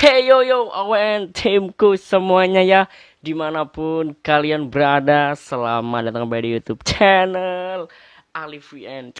Hey yo yo awen timku semuanya ya, dimanapun kalian berada, selamat datang kembali di YouTube channel Alif VN.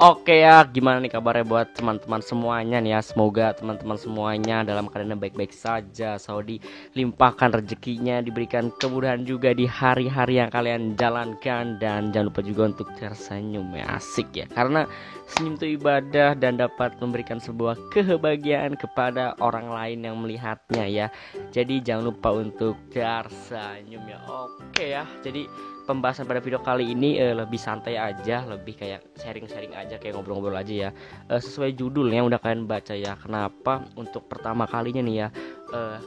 Oke ya, gimana nih kabarnya buat teman-teman semuanya nih ya. Semoga teman-teman semuanya dalam keadaan baik-baik saja, selalu dilimpahkan rezekinya, diberikan kemudahan juga di hari-hari yang kalian jalankan. Dan jangan lupa juga untuk tersenyum ya, asik ya. Karena senyum itu ibadah dan dapat memberikan sebuah kebahagiaan kepada orang lain yang melihatnya ya. Jadi jangan lupa untuk tersenyum ya. Oke ya, jadi pembahasan pada video kali ini lebih santai aja, lebih kayak sharing-sharing aja, kayak ngobrol-ngobrol aja ya. Sesuai judulnya udah kalian baca ya. Kenapa untuk pertama kalinya nih ya,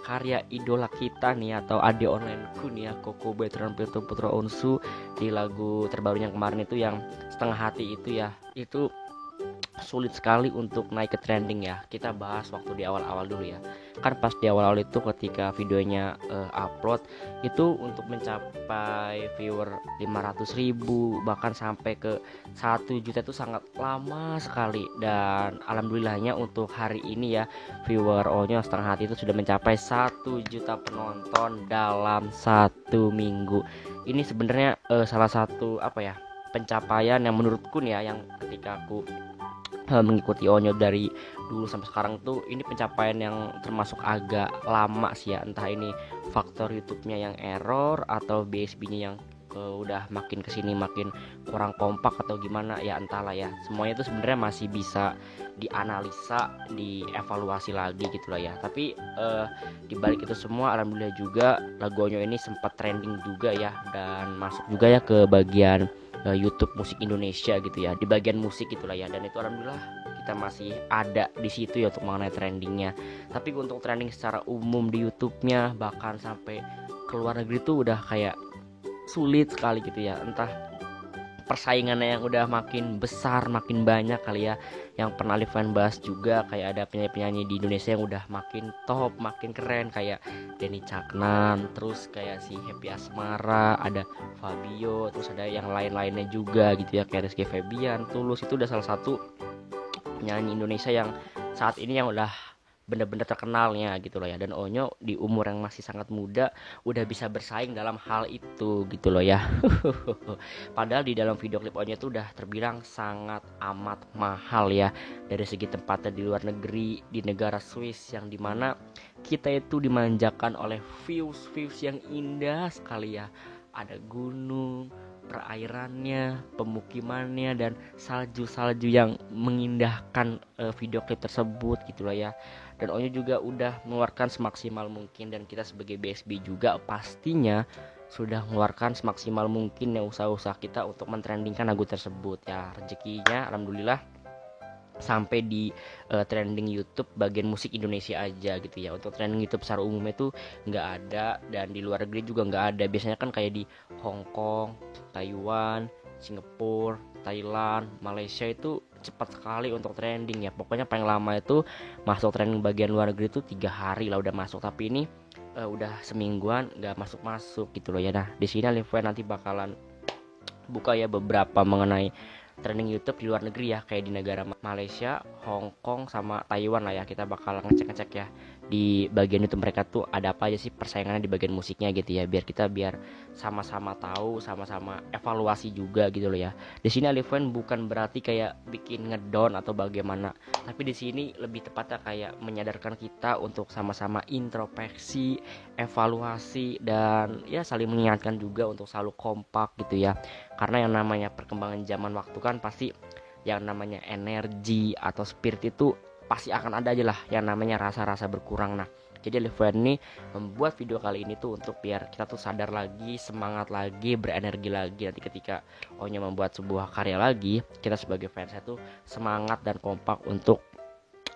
karya idola kita nih atau Ade Onlineku nih ya, Koko Veteran Putra Onsu di lagu terbarunya kemarin itu yang Setengah Hati itu ya, itu sulit sekali untuk naik ke trending ya. Kita bahas waktu di awal-awal dulu ya. Kan pas di awal-awal itu ketika videonya upload itu untuk mencapai viewer 500.000 bahkan sampai ke 1 juta itu sangat lama sekali. Dan alhamdulillahnya untuk hari ini ya, viewer O-nya Setengah Hati itu sudah mencapai 1 juta penonton dalam 1 minggu. Ini sebenarnya salah satu apa ya, pencapaian yang menurutku nih ya, yang ketika aku mengikuti Onyo dari dulu sampai sekarang tuh, ini pencapaian yang termasuk agak lama sih ya. Entah ini faktor YouTube-nya yang error atau BSB-nya yang udah makin kesini makin kurang kompak atau gimana ya, entahlah ya. Semuanya itu sebenarnya masih bisa dianalisa, dievaluasi lagi gitu lah ya. Tapi dibalik itu semua, alhamdulillah juga lagu Onyo ini sempat trending juga ya, dan masuk juga ya ke bagian YouTube musik Indonesia gitu ya, di bagian musik itulah ya. Dan itu alhamdulillah kita masih ada di situ ya untuk mengenai trendingnya. Tapi untuk trending secara umum di YouTube-nya bahkan sampai ke luar negeri tuh udah kayak sulit sekali gitu ya. Entah persaingannya yang udah makin besar, makin banyak kali ya. Yang pernah Livan bahas juga, kayak ada penyanyi-penyanyi di Indonesia yang udah makin top, makin keren, kayak Denny Caknan, terus kayak si Happy Asmara, ada Fabio, terus ada yang lain-lainnya juga gitu ya, kayak Rizky Febian, Tulus. Itu udah salah satu penyanyi Indonesia yang saat ini yang udah bener-bener terkenalnya gitu loh ya. Dan Onyo di umur yang masih sangat muda udah bisa bersaing dalam hal itu gitu loh ya. Padahal di dalam video klip Onyo itu udah terbilang sangat amat mahal ya, dari segi tempatnya di luar negeri, di negara Swiss, yang dimana kita itu dimanjakan oleh views yang indah sekali ya. Ada gunung, perairannya, pemukimannya, dan salju-salju yang mengindahkan video klip tersebut gitu loh ya. Dan Onyo juga udah mengeluarkan semaksimal mungkin, dan kita sebagai BSB juga pastinya sudah mengeluarkan semaksimal mungkin ya usaha-usaha kita untuk mentrendingkan lagu tersebut ya. Rezekinya alhamdulillah sampai di trending YouTube bagian musik Indonesia aja gitu ya. Untuk trending YouTube secara umumnya itu nggak ada, dan di luar negeri juga nggak ada. Biasanya kan kayak di Hong Kong, Taiwan, Singapura, Thailand, Malaysia itu cepat sekali untuk trending ya. Pokoknya paling lama itu masuk trending bagian luar negeri itu 3 hari lah udah masuk. Tapi ini udah semingguan nggak masuk gitu loh ya. Nah di sini Live nanti bakalan buka ya beberapa mengenai trending YouTube di luar negeri ya, kayak di negara Malaysia, Hong Kong, sama Taiwan lah ya. Kita bakal ngecek-ngecek ya di bagian YouTube mereka tuh ada apa aja sih persaingannya di bagian musiknya gitu ya, biar kita sama-sama tahu, sama-sama evaluasi juga gitu loh ya. Di sini Aliven bukan berarti kayak bikin ngedown atau bagaimana, tapi di sini lebih tepatnya kayak menyadarkan kita untuk sama-sama introspeksi, evaluasi, dan ya saling mengingatkan juga untuk selalu kompak gitu ya. Karena yang namanya perkembangan zaman waktu kan pasti yang namanya energi atau spirit itu pasti akan ada aja lah yang namanya rasa-rasa berkurang. Nah jadi Liven ini membuat video kali ini tuh untuk biar kita tuh sadar lagi, semangat lagi, berenergi lagi. Nanti ketika Onyo membuat sebuah karya lagi, kita sebagai fans tuh semangat dan kompak untuk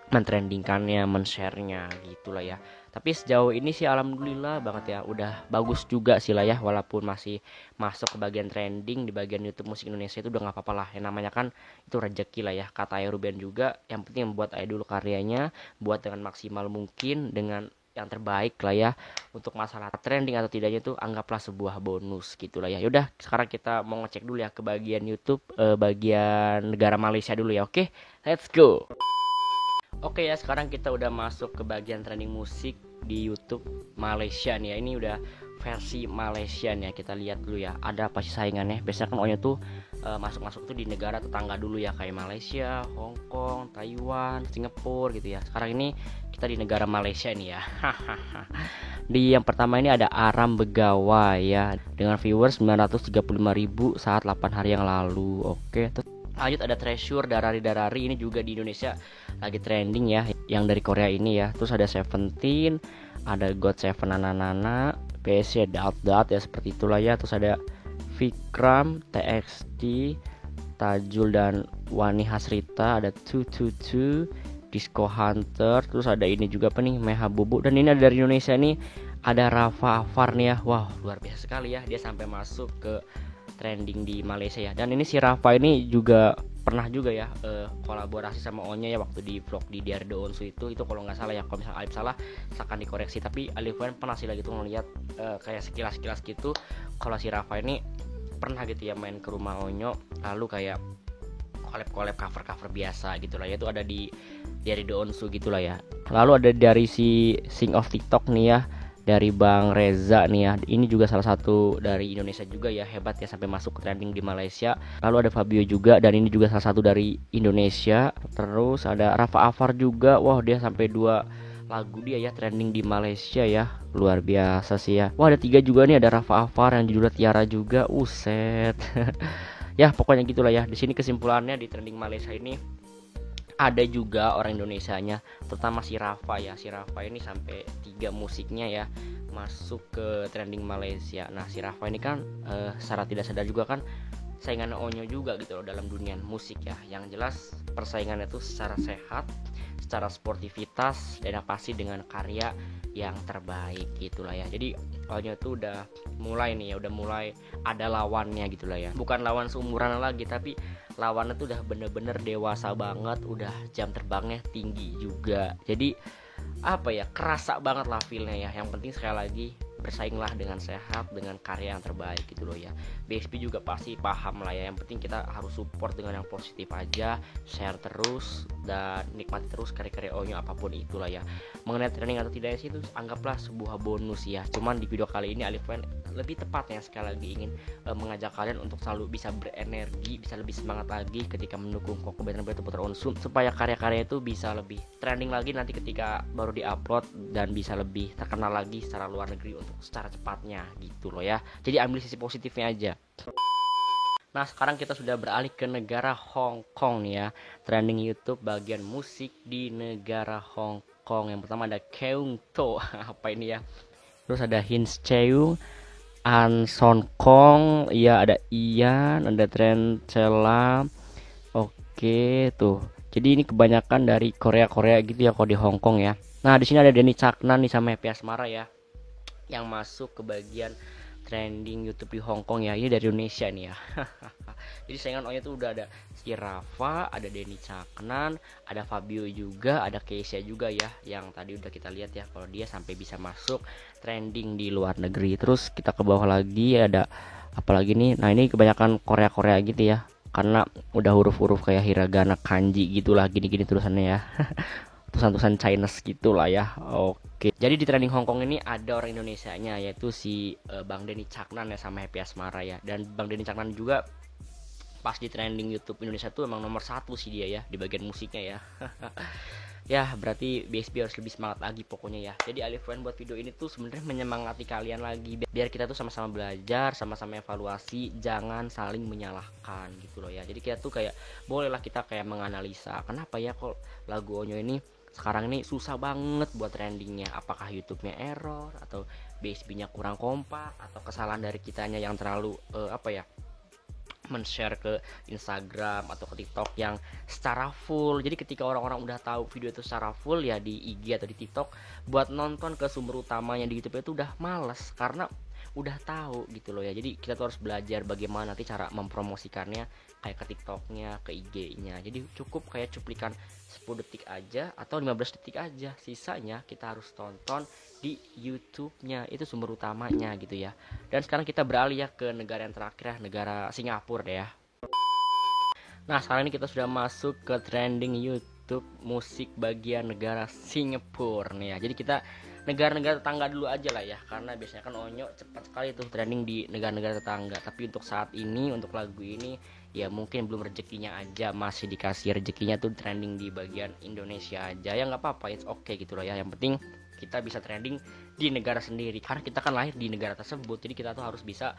mentrendingkannya, men-share-nya gitulah ya. Tapi sejauh ini sih alhamdulillah banget ya, udah bagus juga sih lah ya, walaupun masih masuk ke bagian trending di bagian YouTube musik Indonesia itu udah nggak apa-apa lah. Yang namanya kan itu rezeki lah ya, kata Ruben juga. Yang penting buat aja dulu karyanya, buat dengan maksimal mungkin, dengan yang terbaik lah ya. Untuk masalah trending atau tidaknya itu anggaplah sebuah bonus gitu lah ya. Yaudah, sekarang kita mau ngecek dulu ya ke bagian YouTube, bagian negara Malaysia dulu ya. Oke, let's go. Oke ya, sekarang kita udah masuk ke bagian trending musik di YouTube Malaysia nih ya. Ini udah versi Malaysia nih ya. Kita lihat dulu ya, ada apa sih saingannya. Biasanya kan Onyo tuh masuk-masuk tuh di negara tetangga dulu ya, kayak Malaysia, Hong Kong, Taiwan, Singapura gitu ya. Sekarang ini kita di negara Malaysia nih ya. Di yang pertama ini ada Aram Begawa ya, dengan viewers 935.000 saat 8 hari yang lalu. Oke, terus lanjut ada Treasure Darari Darari, ini juga di Indonesia lagi trending ya, yang dari Korea ini ya. Terus ada Seventeen, ada God7 Nana, PSG Dot ya, seperti itulah ya. Terus ada Vikram, TXT, Tajul dan Wani Hasrita, ada 222, Disco Hunter. Terus ada ini juga apa nih, Meha Bubu. Dan ini ada dari Indonesia nih, ada Rafa Afar nih ya. Wow, luar biasa sekali ya, dia sampai masuk ke trending di Malaysia ya. Dan ini si Rafa ini juga pernah juga ya kolaborasi sama Onya ya, waktu di vlog di Diary The Onsu itu kalau nggak salah ya. Kalau misalnya Alif salah silakan dikoreksi, tapi Alif pernah sih lagi tuh ngeliat kayak sekilas gitu kalau si Rafa ini pernah gitu ya main ke rumah Onyo, lalu kayak collab cover biasa gitu lah ya. Itu ada di Diary The Onsu gitu lah ya. Lalu ada dari si Sing of TikTok nih ya, dari Bang Reza nih ya. Ini juga salah satu dari Indonesia juga ya, hebat ya sampai masuk ke trending di Malaysia. Lalu ada Fabio juga, dan ini juga salah satu dari Indonesia. Terus ada Rafa Afar juga. Wah, dia sampai 2 lagu dia ya trending di Malaysia ya. Luar biasa sih ya. Wah, ada 3 juga nih, ada Rafa Afar yang judulnya Tiara juga. Uset. Ya, pokoknya gitulah ya. Di sini kesimpulannya di trending Malaysia ini ada juga orang Indonesianya, terutama si Rafa ya. Si Rafa ini sampai 3 musiknya ya masuk ke trending Malaysia. Nah, si Rafa ini kan secara tidak sadar juga kan saingan Onyo juga gitu loh dalam dunia musik ya. Yang jelas persaingannya tuh secara sehat, secara sportivitas, dan pasti dengan karya yang terbaik gitulah ya. Jadi Onyo tuh udah mulai nih ya, udah mulai ada lawannya gitulah ya. Bukan lawan seumuran lagi, tapi lawannya tuh udah bener-bener dewasa banget, udah jam terbangnya tinggi juga. Jadi apa ya, kerasa banget lah feelnya ya. Yang penting sekali lagi bersainglah dengan sehat, dengan karya yang terbaik gitu loh ya. BSP juga pasti paham lah ya. Yang penting kita harus support dengan yang positif aja, share terus dan nikmati terus karya-karya Onyo apapun itulah ya. Mengenai trending atau tidaknya sih itu anggaplah sebuah bonus ya. Cuman di video kali ini Alif lebih tepatnya sekali lagi ingin mengajak kalian untuk selalu bisa berenergi, bisa lebih semangat lagi ketika mendukung Koko Band Putra Putra Onsu, supaya karya-karya itu bisa lebih trending lagi nanti ketika baru diupload, dan bisa lebih terkenal lagi secara luar negeri untuk secara cepatnya gitu loh ya. Jadi ambil sisi positifnya aja. Nah, sekarang kita sudah beralih ke negara Hong Kong nih ya. Trending YouTube bagian musik di negara Hong Kong. Yang pertama ada Keung To. Apa ini ya? Terus ada Hin Cheung, An Son Kong, ya ada Ian, ada Trent Cella. Oke tuh. Jadi ini kebanyakan dari Korea gitu ya kalau di Hong Kong ya. Nah, di sini ada Denny Caknan nih sama Happy Asmara ya, yang masuk ke bagian trending YouTube di Hong Kong ya. Ini dari Indonesia nih ya. Jadi saingan Onyo tuh udah ada si Rafa, ada Denny Caknan, ada Fabio juga, ada Keisha juga ya, yang tadi udah kita lihat ya kalau dia sampai bisa masuk trending di luar negeri. Terus kita ke bawah lagi ada apalagi nih. Nah, ini kebanyakan Korea gitu ya, karena udah huruf-huruf kayak hiragana, kanji gitulah, gini-gini tulisannya ya. Tulisan-tulisan Chinese gitulah ya. Oke. Jadi di trending Hong Kong ini ada orang Indonesianya, yaitu si Bang Denny Caknan ya sama Happy Asmara ya. Dan Bang Denny Caknan juga pas di trending YouTube Indonesia tuh emang nomor 1 sih dia ya di bagian musiknya ya. Ya berarti BSB harus lebih semangat lagi pokoknya ya. Jadi Alif buat video ini tuh sebenarnya menyemangati kalian lagi, biar kita tuh sama-sama belajar, sama-sama evaluasi, jangan saling menyalahkan gitu loh ya. Jadi kita tuh kayak bolehlah kita kayak menganalisa kenapa ya kok lagu Onyo ini sekarang ini susah banget buat trendingnya. Apakah YouTube-nya error, atau BSB-nya kurang kompak, atau kesalahan dari kitanya yang terlalu men-share ke Instagram atau ke TikTok yang secara full. Jadi ketika orang-orang udah tahu video itu secara full ya di IG atau di TikTok, buat nonton ke sumber utamanya di YouTube itu udah males, karena udah tahu gitu loh ya. Jadi kita tuh harus belajar bagaimana nanti cara mempromosikannya kayak ke TikToknya, ke IG-nya. Jadi cukup kayak cuplikan 10 detik aja atau 15 detik aja, sisanya kita harus tonton di YouTube-nya, itu sumber utamanya gitu ya. Dan sekarang kita beralih ya ke negara yang terakhir ya, negara Singapura deh ya. Nah, sekarang ini kita sudah masuk ke trending YouTube musik bagian negara Singapura nih ya. Jadi kita negara-negara tetangga dulu aja lah ya, karena biasanya kan Onyo cepat sekali tuh trending di negara-negara tetangga. Tapi untuk saat ini, untuk lagu ini ya mungkin belum rezekinya aja, masih dikasih rezekinya tuh trending di bagian Indonesia aja. Ya nggak apa-apa, it's okay gitu loh ya. Yang penting kita bisa trending di negara sendiri, karena kita kan lahir di negara tersebut. Jadi kita tuh harus bisa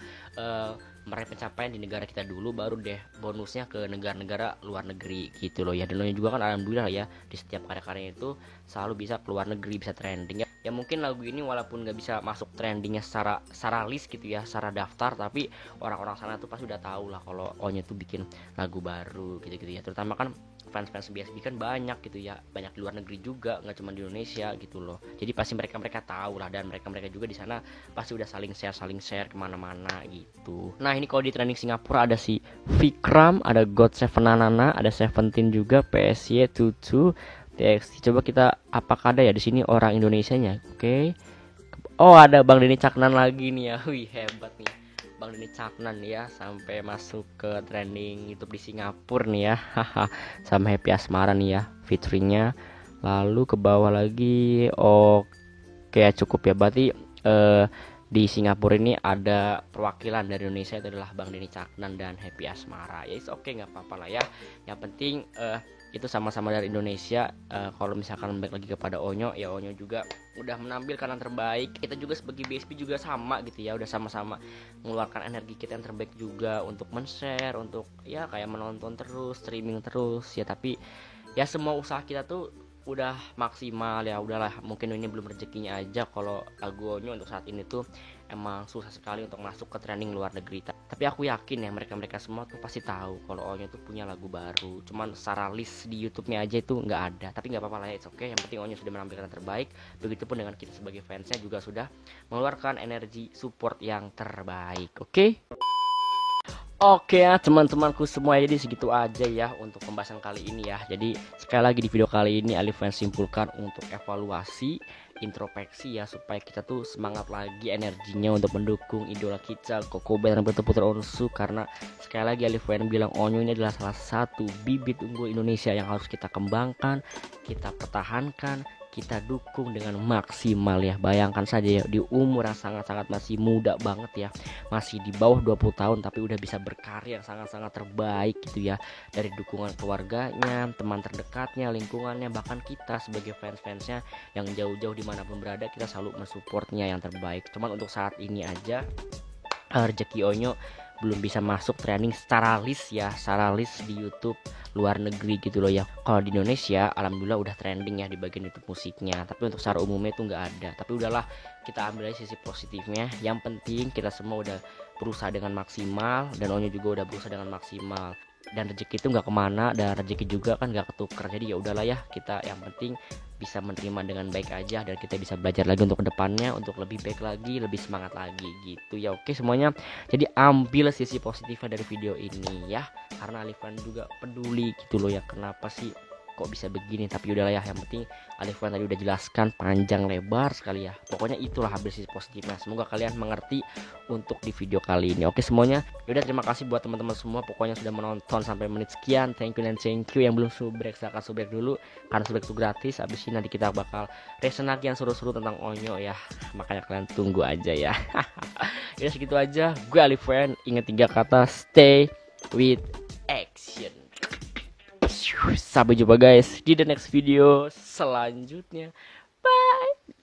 meraih pencapaian di negara kita dulu, baru deh bonusnya ke negara-negara luar negeri gitu loh ya. Dan juga kan alhamdulillah ya, di setiap karya-karyanya itu selalu bisa keluar negeri, bisa trending ya. Ya mungkin lagu ini walaupun nggak bisa masuk trendingnya secara list gitu ya, secara daftar, tapi orang-orang sana tuh pasti udah tahu lah kalau Onyo tuh bikin lagu baru gitu-gitu ya. Terutama kan fans-fans BSB kan banyak gitu ya, banyak di luar negeri juga, nggak cuma di Indonesia gitu loh. Jadi pasti mereka tahu lah, dan mereka juga di sana pasti udah saling share kemana-mana gitu. Nah ini kalau di trending Singapura ada si Vikram, ada God7 Nana, ada Seventeen juga, PSY, Tutu, TXT. Coba kita apakah ada ya di sini orang Indonesianya? Oke. Oh ada Bang Denny Caknan lagi nih ya, wih hebat nih. Bang Denny Caknan ya, sampai masuk ke trending YouTube di Singapura nih ya. Haha, sama Happy Asmara nih ya featuringnya. Lalu ke bawah lagi, oke cukup ya. Berarti di Singapura ini ada perwakilan dari Indonesia, itu adalah Bang Denny Caknan dan Happy Asmara. Ya oke, nggak apa-apa lah ya. Yang penting itu sama-sama dari Indonesia. Kalau misalkan balik lagi kepada Onyo, ya Onyo juga udah menampilkan yang terbaik. Kita juga sebagai BSP juga sama gitu ya, udah sama-sama mengeluarkan energi kita yang terbaik juga untuk men-share, untuk ya kayak menonton terus, streaming terus ya. Tapi ya semua usaha kita tuh udah maksimal ya. Udahlah, mungkin ini belum rezekinya aja kalau lagu Onyo untuk saat ini tuh emang susah sekali untuk masuk ke trending luar negeri. Tapi aku yakin ya mereka semua tuh pasti tahu kalau Onyo tuh punya lagu baru. Cuman secara list di YouTube-nya aja itu nggak ada. Tapi nggak apa-apa lah ya, it's okay. Yang penting Onyo sudah menampilkan yang terbaik. Begitupun dengan kita sebagai fansnya juga sudah mengeluarkan energi support yang terbaik. Oke? Oke ya teman-temanku semua, jadi segitu aja ya untuk pembahasan kali ini ya. Jadi sekali lagi di video kali ini Alifan simpulkan untuk evaluasi, introspeksi ya, supaya kita tuh semangat lagi energinya untuk mendukung idola kita Kokobe dan Putra Onsu. Karena sekali lagi Alifan bilang Onyo ini adalah salah satu bibit unggul Indonesia yang harus kita kembangkan, kita pertahankan, kita dukung dengan maksimal ya. Bayangkan saja ya, di umur yang sangat-sangat masih muda banget ya, masih di bawah 20 tahun tapi udah bisa berkarya yang sangat-sangat terbaik gitu ya. Dari dukungan keluarganya, teman terdekatnya, lingkungannya, bahkan kita sebagai fans-fansnya yang jauh-jauh dimanapun berada, kita selalu mensupportnya yang terbaik. Cuman untuk saat ini aja rezeki Onyo belum bisa masuk trending secara list ya, secara list di YouTube luar negeri gitu loh ya. Kalau di Indonesia alhamdulillah udah trending ya di bagian YouTube musiknya, tapi untuk secara umumnya itu nggak ada. Tapi udahlah, kita ambil aja sisi positifnya. Yang penting kita semua udah berusaha dengan maksimal, dan Onyo juga udah berusaha dengan maksimal. Dan rezeki itu nggak kemana, dan rezeki juga kan nggak ketuker. Jadi ya udahlah ya, kita yang penting bisa menerima dengan baik aja, dan kita bisa belajar lagi untuk kedepannya, untuk lebih baik lagi, lebih semangat lagi gitu ya. Oke semuanya, jadi ambil sisi positifnya dari video ini ya, karena Alifan juga peduli gitu loh ya, kenapa sih kok bisa begini. Tapi udahlah ya, yang penting Alifan tadi udah jelaskan panjang lebar sekali ya. Pokoknya itulah habis sisi positifnya. Semoga kalian mengerti untuk di video kali ini. Oke semuanya, yaudah terima kasih buat teman-teman semua pokoknya sudah menonton sampai menit sekian. Thank you dan thank you. Yang belum subrek silahkan subrek dulu, karena subrek itu gratis. Abis ini nanti kita bakal reaction lagi yang seru-seru tentang Onyo ya, makanya kalian tunggu aja ya. Yaudah segitu aja, gue Alifan. Ingat 3 kata, stay with action. Sampai jumpa guys di the next video selanjutnya. Bye.